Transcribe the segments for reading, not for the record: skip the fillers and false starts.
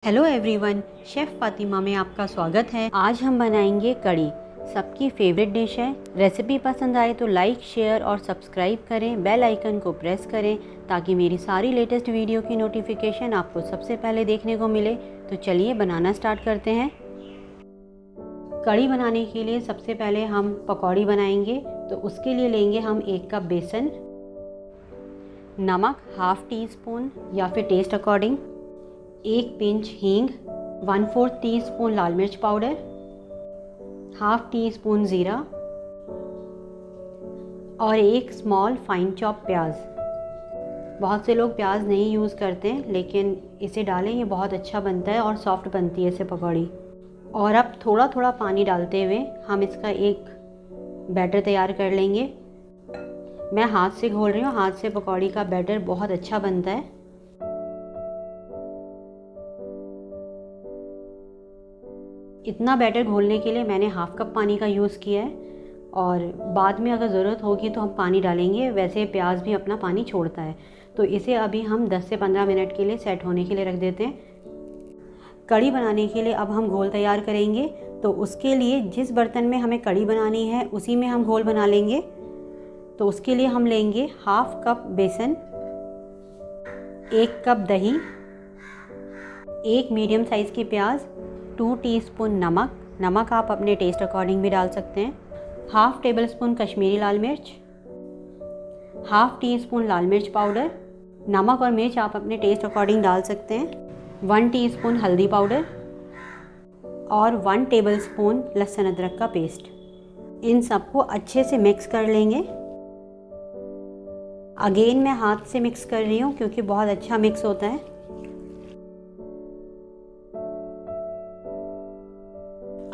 Hello everyone, chef Fatima में आपका स्वागत है। आज हम बनाएंगे कड़ी, सबकी फेवरेट डिश है। रेसिपी पसंद आए तो लाइक, शेयर और सब्सक्राइब करें। बेल आइकन को प्रेस करें ताकि मेरी सारी लेटेस्ट वीडियो की नोटिफिकेशन आपको सबसे पहले देखने को मिले। तो चलिए बनाना स्टार्ट करते हैं। कड़ी बनाने के लिए सबसे पहले हम पकौड़ी बनाएंगे। तो उसके लिए लेंगे हम 1 कप बेसन, नमक हाफ़ टी स्पून या फिर टेस्ट अकॉर्डिंग, 1 पिंच हींग, 1/4 टीस्पून लाल मिर्च पाउडर, हाफ़ टी स्पून ज़ीरा और 1 स्मॉल फाइन चॉप प्याज। बहुत से लोग प्याज नहीं यूज़ करते हैं, लेकिन इसे डालें, ये बहुत अच्छा बनता है और सॉफ्ट बनती है इससे पकौड़ी। और अब थोड़ा थोड़ा पानी डालते हुए हम इसका एक बैटर तैयार कर लेंगे। मैं हाथ से घोल रही हूँ, हाथ से पकौड़ी का बैटर बहुत अच्छा बनता है। इतना बैटर घोलने के लिए मैंने हाफ़ कप पानी का यूज़ किया है और बाद में अगर ज़रूरत होगी तो हम पानी डालेंगे। वैसे प्याज भी अपना पानी छोड़ता है। तो इसे अभी हम 10 से 15 मिनट के लिए सेट होने के लिए रख देते हैं। कड़ी बनाने के लिए अब हम घोल तैयार करेंगे। तो उसके लिए जिस बर्तन में हमें कड़ी बनानी है उसी में हम घोल बना लेंगे। तो उसके लिए हम लेंगे हाफ़ कप बेसन, 1 कप दही, 1 मीडियम साइज़ की प्याज, 2 टीस्पून नमक आप अपने टेस्ट अकॉर्डिंग भी डाल सकते हैं, हाफ़ टेबल स्पून कश्मीरी लाल मिर्च, हाफ़ टी स्पून लाल मिर्च पाउडर। नमक और मिर्च आप अपने टेस्ट अकॉर्डिंग डाल सकते हैं। 1 टीस्पून हल्दी पाउडर और 1 टेबल स्पून लहसुन अदरक का पेस्ट। इन सबको अच्छे से मिक्स कर लेंगे। अगेन मैं हाथ से मिक्स कर रही हूँ क्योंकि बहुत अच्छा मिक्स होता है।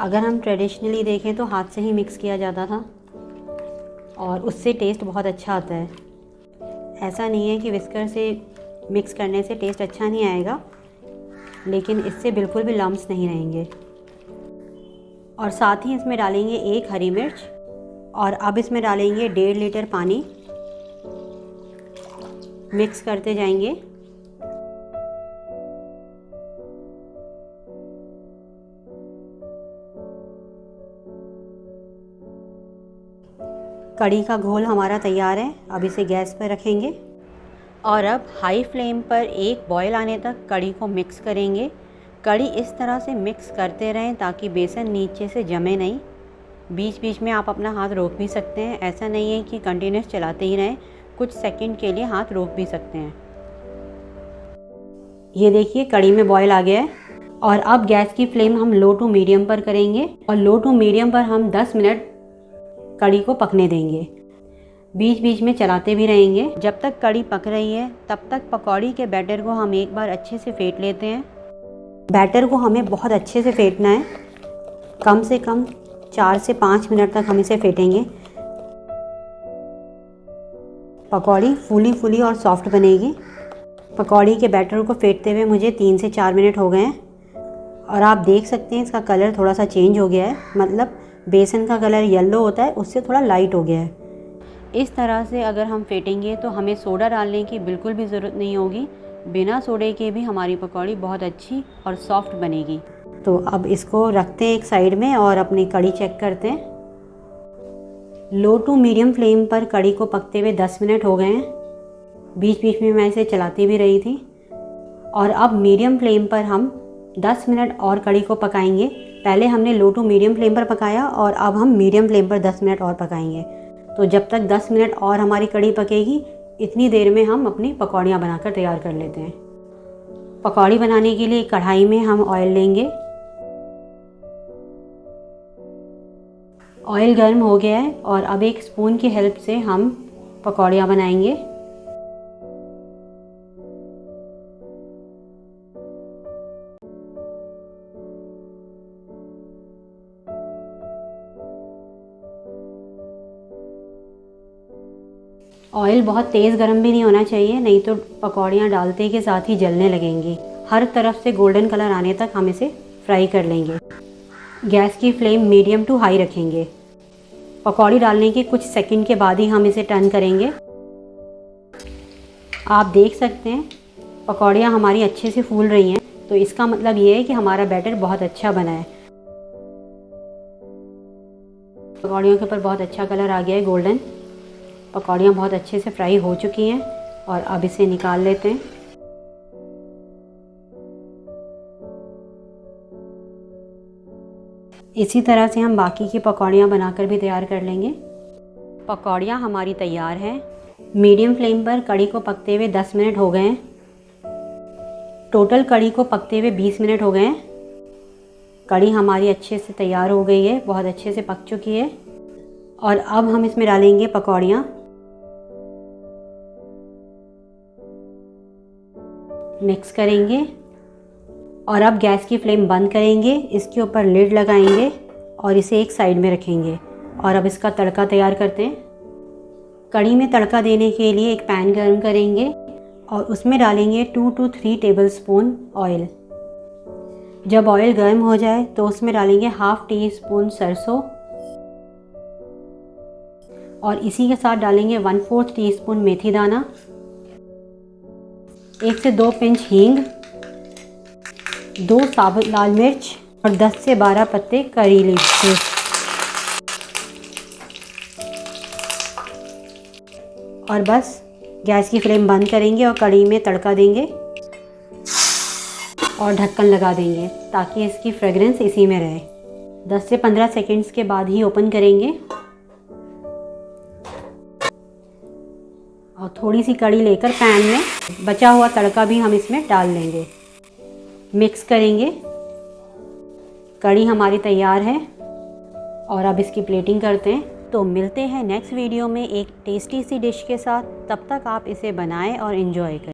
अगर हम ट्रेडिशनली देखें तो हाथ से ही मिक्स किया जाता था और उससे टेस्ट बहुत अच्छा आता है। ऐसा नहीं है कि विस्कर से मिक्स करने से टेस्ट अच्छा नहीं आएगा, लेकिन इससे बिल्कुल भी लम्स नहीं रहेंगे। और साथ ही इसमें डालेंगे 1 हरी मिर्च और अब इसमें डालेंगे 1.5 लीटर पानी। मिक्स करते जाएंगे। कड़ी का घोल हमारा तैयार है। अब इसे गैस पर रखेंगे और अब हाई फ्लेम पर एक बॉयल आने तक कड़ी को मिक्स करेंगे। कड़ी इस तरह से मिक्स करते रहें ताकि बेसन नीचे से जमे नहीं। बीच बीच में आप अपना हाथ रोक भी सकते हैं। ऐसा नहीं है कि कंटिन्यूस चलाते ही रहें, कुछ सेकंड के लिए हाथ रोक भी सकते हैं। ये देखिए कड़ी में बॉयल आ गया है और अब गैस की फ्लेम हम लो टू मीडियम पर करेंगे और लो टू मीडियम पर हम 10 मिनट कड़ी को पकने देंगे। बीच बीच में चलाते भी रहेंगे। जब तक कड़ी पक रही है तब तक पकौड़ी के बैटर को हम एक बार अच्छे से फेंट लेते हैं। बैटर को हमें बहुत अच्छे से फेंटना है। कम से कम 4 से 5 मिनट तक हम इसे फेंटेंगे। पकौड़ी फूली फूली और सॉफ्ट बनेगी। पकौड़ी के बैटर को फेंटते हुए मुझे 3 से 4 मिनट हो गए हैं और आप देख सकते हैं इसका कलर थोड़ा सा चेंज हो गया है। मतलब बेसन का कलर येलो होता है, उससे थोड़ा लाइट हो गया है। इस तरह से अगर हम फेंटेंगे तो हमें सोडा डालने की बिल्कुल भी ज़रूरत नहीं होगी। बिना सोडे के भी हमारी पकौड़ी बहुत अच्छी और सॉफ्ट बनेगी। तो अब इसको रखते हैं एक साइड में और अपनी कड़ी चेक करते हैं। लो टू मीडियम फ्लेम पर कड़ी को पकते हुए 10 मिनट हो गए हैं। बीच बीच में मैं इसे चलाती भी रही थी और अब मीडियम फ्लेम पर हम 10 मिनट और कड़ी को पकाएंगे। पहले हमने लो टू मीडियम फ्लेम पर पकाया और अब हम मीडियम फ्लेम पर 10 मिनट और पकाएंगे। तो जब तक 10 मिनट और हमारी कड़ी पकेगी, इतनी देर में हम अपनी पकौड़ियाँ बनाकर तैयार कर लेते हैं। पकौड़ी बनाने के लिए कढ़ाई में हम ऑयल लेंगे। ऑयल गर्म हो गया है और अब एक स्पून की हेल्प से हम पकौड़ियाँ बनाएंगे। ऑयल बहुत तेज़ गर्म भी नहीं होना चाहिए, नहीं तो पकौड़ियाँ डालते के साथ ही जलने लगेंगी। हर तरफ से गोल्डन कलर आने तक हम इसे फ्राई कर लेंगे। गैस की फ्लेम मीडियम टू हाई रखेंगे। पकौड़ी डालने के कुछ सेकंड के बाद ही हम इसे टर्न करेंगे। आप देख सकते हैं पकौड़ियाँ हमारी अच्छे से फूल रही हैं। तो इसका मतलब ये है कि हमारा बैटर बहुत अच्छा बना है। पकौड़ियों के ऊपर बहुत अच्छा कलर आ गया है गोल्डन। पकौड़ियाँ बहुत अच्छे से फ्राई हो चुकी हैं और अब इसे निकाल लेते हैं। इसी तरह से हम बाकी की पकौड़ियाँ बनाकर भी तैयार कर लेंगे। पकौड़ियाँ हमारी तैयार हैं। मीडियम फ्लेम पर कड़ी को पकते हुए 10 मिनट हो गए हैं। टोटल कड़ी को पकते हुए 20 मिनट हो गए हैं। कड़ी हमारी अच्छे से तैयार हो गई है, बहुत अच्छे से पक चुकी है। और अब हम इसमें डालेंगे पकौड़ियाँ। मिक्स करेंगे और अब गैस की फ्लेम बंद करेंगे, इसके ऊपर लिड लगाएंगे और इसे एक साइड में रखेंगे। और अब इसका तड़का तैयार करते हैं। कड़ी में तड़का देने के लिए एक पैन गर्म करेंगे और उसमें डालेंगे 2 to 3 टेबलस्पून ऑयल। जब ऑयल गर्म हो जाए तो उसमें डालेंगे ½ टीस्पून सरसों और इसी के साथ डालेंगे 1/4 टीस्पून मेथी दाना, 1 से 2 पिंच हींग, 2 साबुत लाल मिर्च और 10 से 12 पत्ते करी लीव्स के। और बस गैस की फ्लेम बंद करेंगे और कड़ी में तड़का देंगे और ढक्कन लगा देंगे ताकि इसकी फ्रेगरेंस इसी में रहे। 10 से 15 सेकंड्स के बाद ही ओपन करेंगे और थोड़ी सी कड़ी लेकर पैन में बचा हुआ तड़का भी हम इसमें डाल देंगे। मिक्स करेंगे। कड़ी हमारी तैयार है और अब इसकी प्लेटिंग करते हैं। तो मिलते हैं नेक्स्ट वीडियो में एक टेस्टी सी डिश के साथ। तब तक आप इसे बनाएं और एंजॉय करें।